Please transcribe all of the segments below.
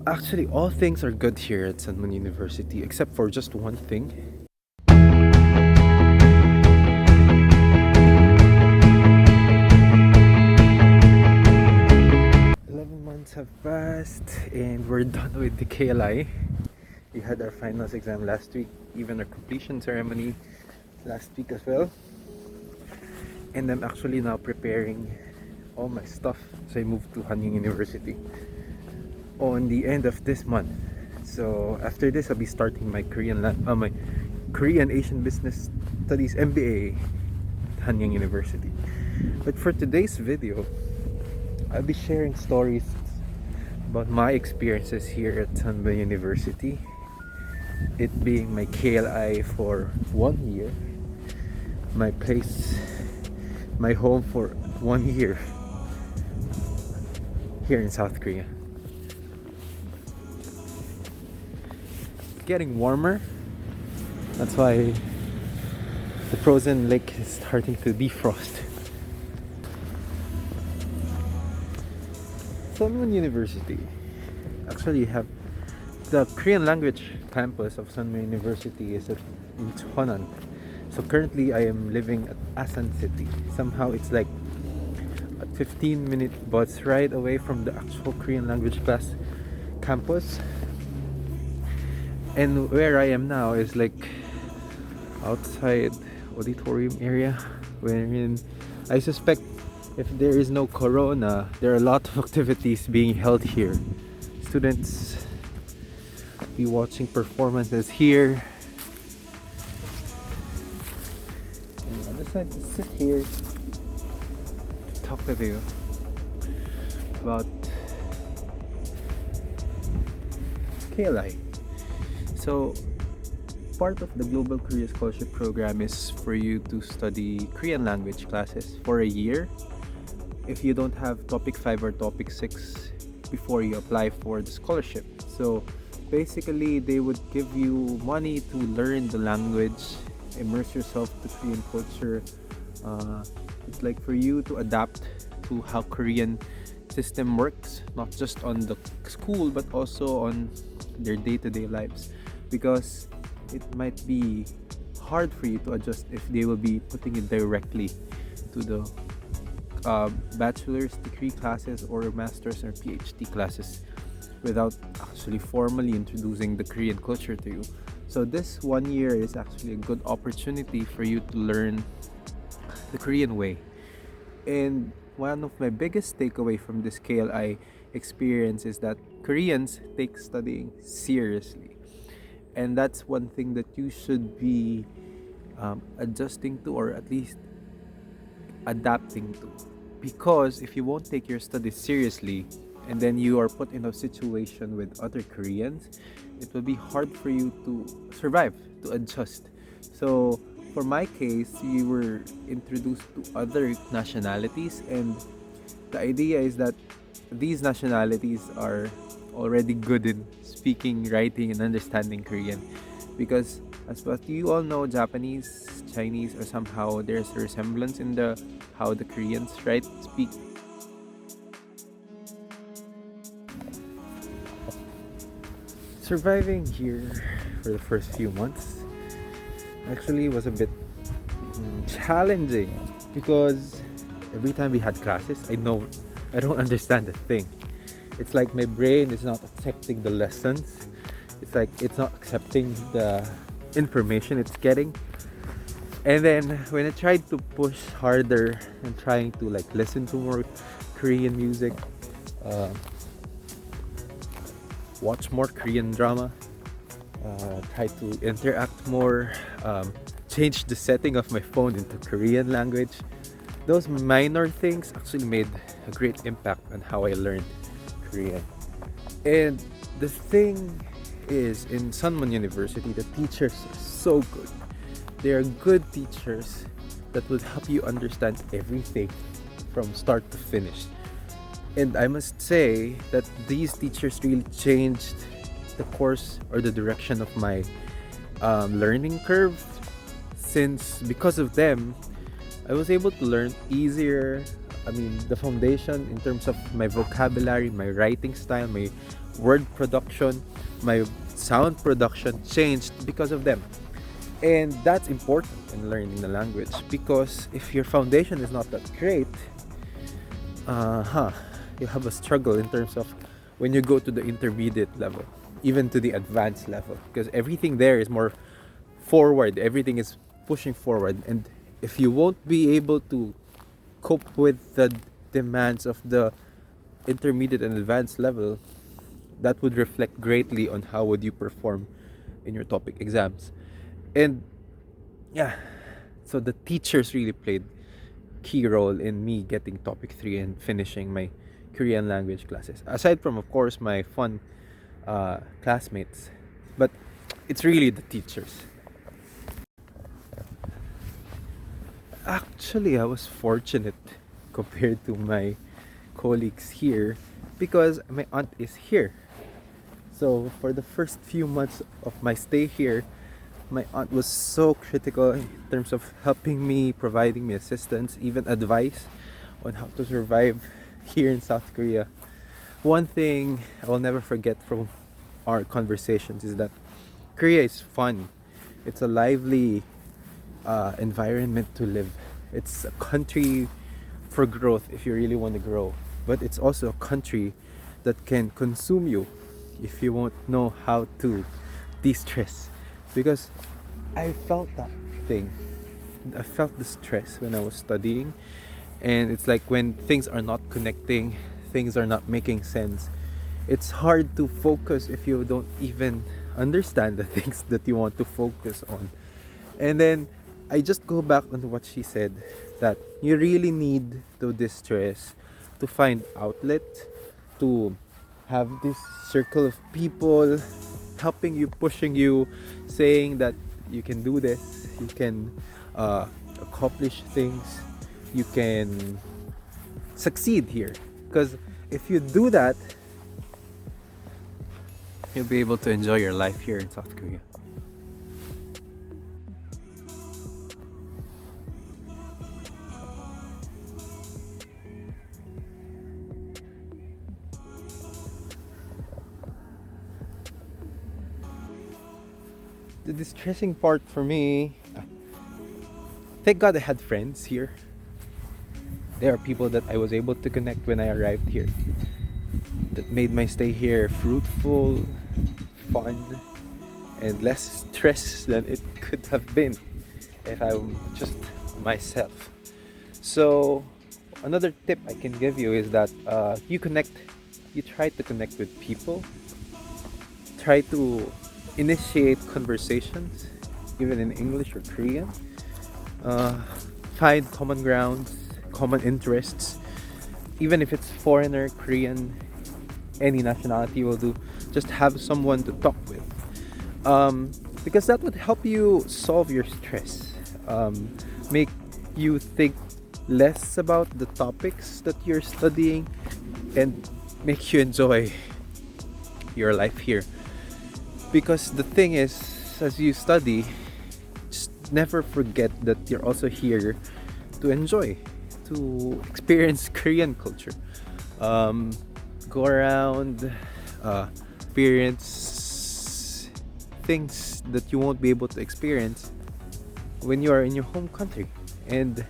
Actually, all things are good here at Sanmon University except for just one thing. 11 months have passed and we're done with the KLI. We had our finals exam last week, even our completion ceremony last week as well. And I'm actually now preparing all my stuff. So I moved to Hanyang University on the end of this month. So after this, I'll be starting my Korean Asian Business Studies MBA at Hanyang University. But for today's video, I'll be sharing stories about my experiences here at Sunbay University. It being my KLI for 1 year, my home for 1 year here in South Korea. It's getting warmer. That's why the frozen lake is starting to defrost. Sunwon University actually have the Korean language campus of Sunwon University is in Cheonan. So currently I am living at Asan City. Somehow it's like a 15-minute bus ride away from the actual Korean language class campus. And where I am now is like outside auditorium area, wherein I suspect if there is no corona, there are a lot of activities being held here. Students be watching performances here. And I decided to sit here to talk with you about KLI. So part of the Global Korea Scholarship Program is for you to study Korean language classes for a year if you don't have TOPIK 5 or TOPIK 6 before you apply for the scholarship. So basically they would give you money to learn the language, immerse yourself to Korean culture. It's like for you to adapt to how Korean system works, not just on the school but also on their day-to-day lives, because it might be hard for you to adjust if they will be putting it directly to the bachelor's degree classes or master's or PhD classes without actually formally introducing the Korean culture to you. So this 1 year is actually a good opportunity for you to learn the Korean way. And one of my biggest takeaway from this KLI experience is that Koreans take studying seriously. And that's one thing that you should be adjusting to, or at least adapting to. Because if you won't take your studies seriously and then you are put in a situation with other Koreans, it will be hard for you to survive, to adjust. So for my case, you were introduced to other nationalities, and the idea is that these nationalities are already good in speaking, writing, and understanding Korean, because as what you all know, Japanese, Chinese are somehow, there's a resemblance in the how the Koreans speak. Surviving here for the first few months actually was a bit challenging, because every time we had classes, I don't understand a thing. It's like my brain is not accepting the lessons. It's like it's not accepting the information it's getting. And then when I tried to push harder and trying to like listen to more Korean music, watch more Korean drama, try to interact more, change the setting of my phone into Korean language, those minor things actually made a great impact on how I learned Korean. And the thing is, in Sunwon University, the teachers are so good. They are good teachers that will help you understand everything from start to finish. And I must say that these teachers really changed the course or the direction of my learning curve, since because of them I was able to learn easier, I mean, the foundation in terms of my vocabulary, my writing style, my word production, my sound production changed because of them. And that's important in learning the language, because if your foundation is not that great, you have a struggle in terms of when you go to the intermediate level, even to the advanced level, because everything there is more forward, everything is pushing forward. And if you won't be able to cope with the demands of the intermediate and advanced level, that would reflect greatly on how would you perform in your topic exams. And yeah, so the teachers really played key role in me getting topic 3 and finishing my Korean language classes, aside from of course my fun classmates. But it's really the teachers. Actually, I was fortunate compared to my colleagues here, because my aunt is here. So for the first few months of my stay here, my aunt was so critical in terms of helping me, providing me assistance, even advice on how to survive here in South Korea. One thing I will never forget from our conversations is that Korea is fun. It's a lively environment to live. It's a country for growth if you really want to grow, but it's also a country that can consume you if you won't know how to de-stress. Because I felt that thing. I felt the stress when I was studying, and it's like when things are not connecting, things are not making sense. It's hard to focus if you don't even understand the things that you want to focus on. And then I just go back on what she said, that you really need to distress, to find outlet, to have this circle of people helping you, pushing you, saying that you can do this, you can accomplish things, you can succeed here. Because if you do that, you'll be able to enjoy your life here in South Korea. The distressing part for me, thank God I had friends here. There are people that I was able to connect when I arrived here, that made my stay here fruitful, fun, and less stress than it could have been if I'm just myself. So another tip I can give you is that you try to connect with people, try to initiate conversations, even in English or Korean. Find common grounds, common interests, even if it's foreigner, Korean, any nationality will do. Just have someone to talk with, because that would help you solve your stress, make you think less about the topics that you're studying, and make you enjoy your life here. Because the thing is, as you study, just never forget that you're also here to enjoy, to experience Korean culture. Go around, experience things that you won't be able to experience when you are in your home country. And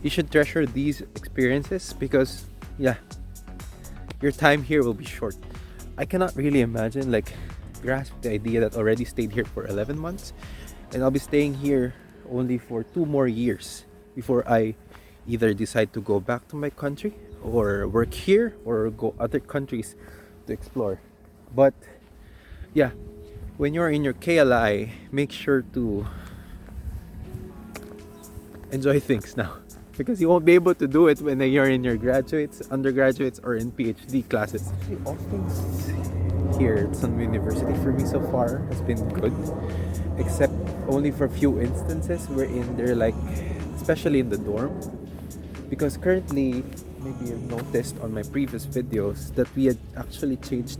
you should treasure these experiences, because yeah, your time here will be short. I cannot really imagine, like, grasp the idea that already stayed here for 11 months and I'll be staying here only for 2 more years before I either decide to go back to my country or work here or go other countries to explore. But yeah, when you're in your KLI, make sure to enjoy things now, because you won't be able to do it when you're in your graduates, undergraduates, or in PhD classes. All things here at Sunway University for me so far has been good, except only for a few instances wherein they're like, especially in the dorm, because currently, maybe you've noticed on my previous videos that we had actually changed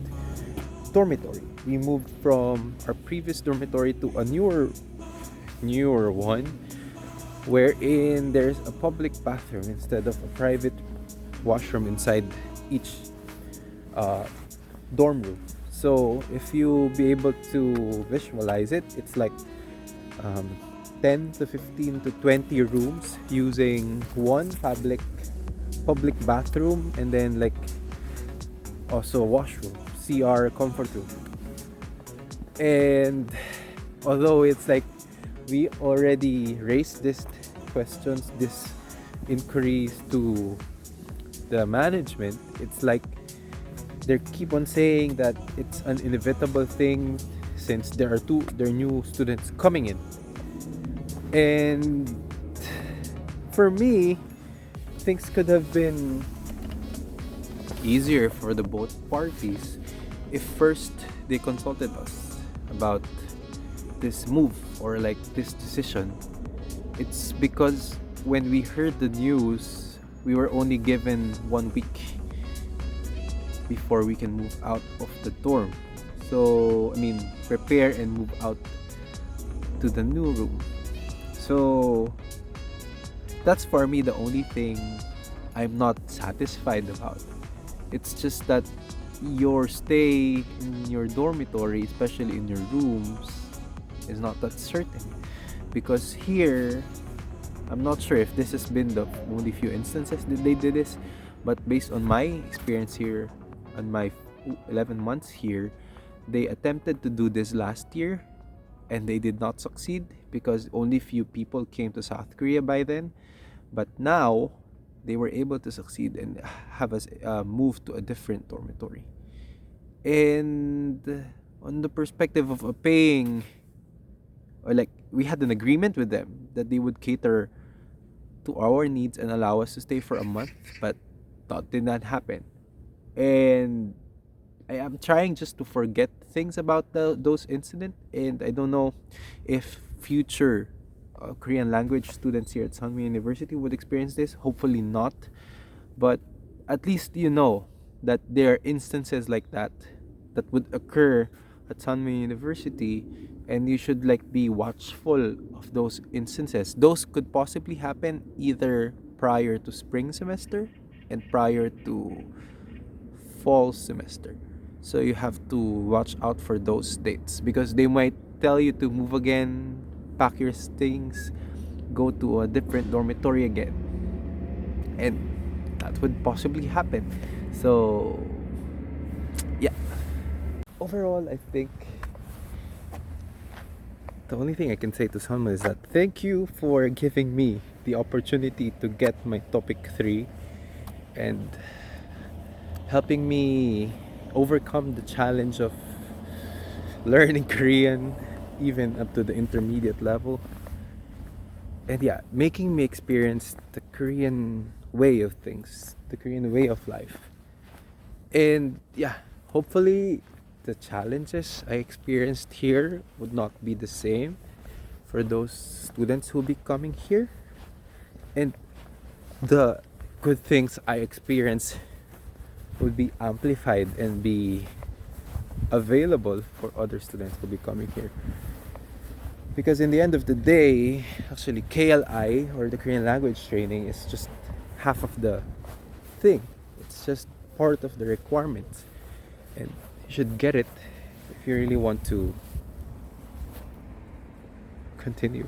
dormitory. We moved from our previous dormitory to a newer one, wherein there's a public bathroom instead of a private washroom inside each uh, dorm room. So if you be able to visualize it, it's like um, 10 to 15 to 20 rooms using one public bathroom, and then like also a washroom, CR, comfort room. And although it's like we already raised this questions, this inquiries to the management, it's like they keep on saying that it's an inevitable thing since there are new students coming in. And for me, things could have been easier for the both parties if first they consulted us about this move or like this decision. It's because when we heard the news, we were only given 1 week before we can move out of the dorm. So, I mean, prepare and move out to the new room. So, that's for me the only thing I'm not satisfied about. It's just that your stay in your dormitory, especially in your rooms, is not that certain. Because here, I'm not sure if this has been the only few instances that they did this, but based on my experience here, on my 11 months here, they attempted to do this last year and they did not succeed because only few people came to South Korea by then. But now, they were able to succeed and have us move to a different dormitory. And on the perspective of paying, or like we had an agreement with them that they would cater to our needs and allow us to stay for a month, but that did not happen. And I am trying just to forget things about those incidents, and I don't know if future Korean language students here at Sunmi University would experience this. Hopefully not, but at least you know that there are instances like that that would occur at Sunmi University, and you should like be watchful of those instances. Those could possibly happen either prior to spring semester and prior to fall semester. So you have to watch out for those dates because they might tell you to move again, pack your things, go to a different dormitory again. And that would possibly happen. So, yeah. Overall, I think the only thing I can say to someone is that thank you for giving me the opportunity to get my topic 3 and helping me overcome the challenge of learning Korean even up to the intermediate level. And yeah, making me experience the Korean way of things, the Korean way of life. And yeah, hopefully the challenges I experienced here would not be the same for those students who will be coming here. And the good things I experience would be amplified and be available for other students who will be coming here. Because in the end of the day, actually KLI or the Korean language training is just half of the thing. It's just part of the requirements. And you should get it if you really want to continue.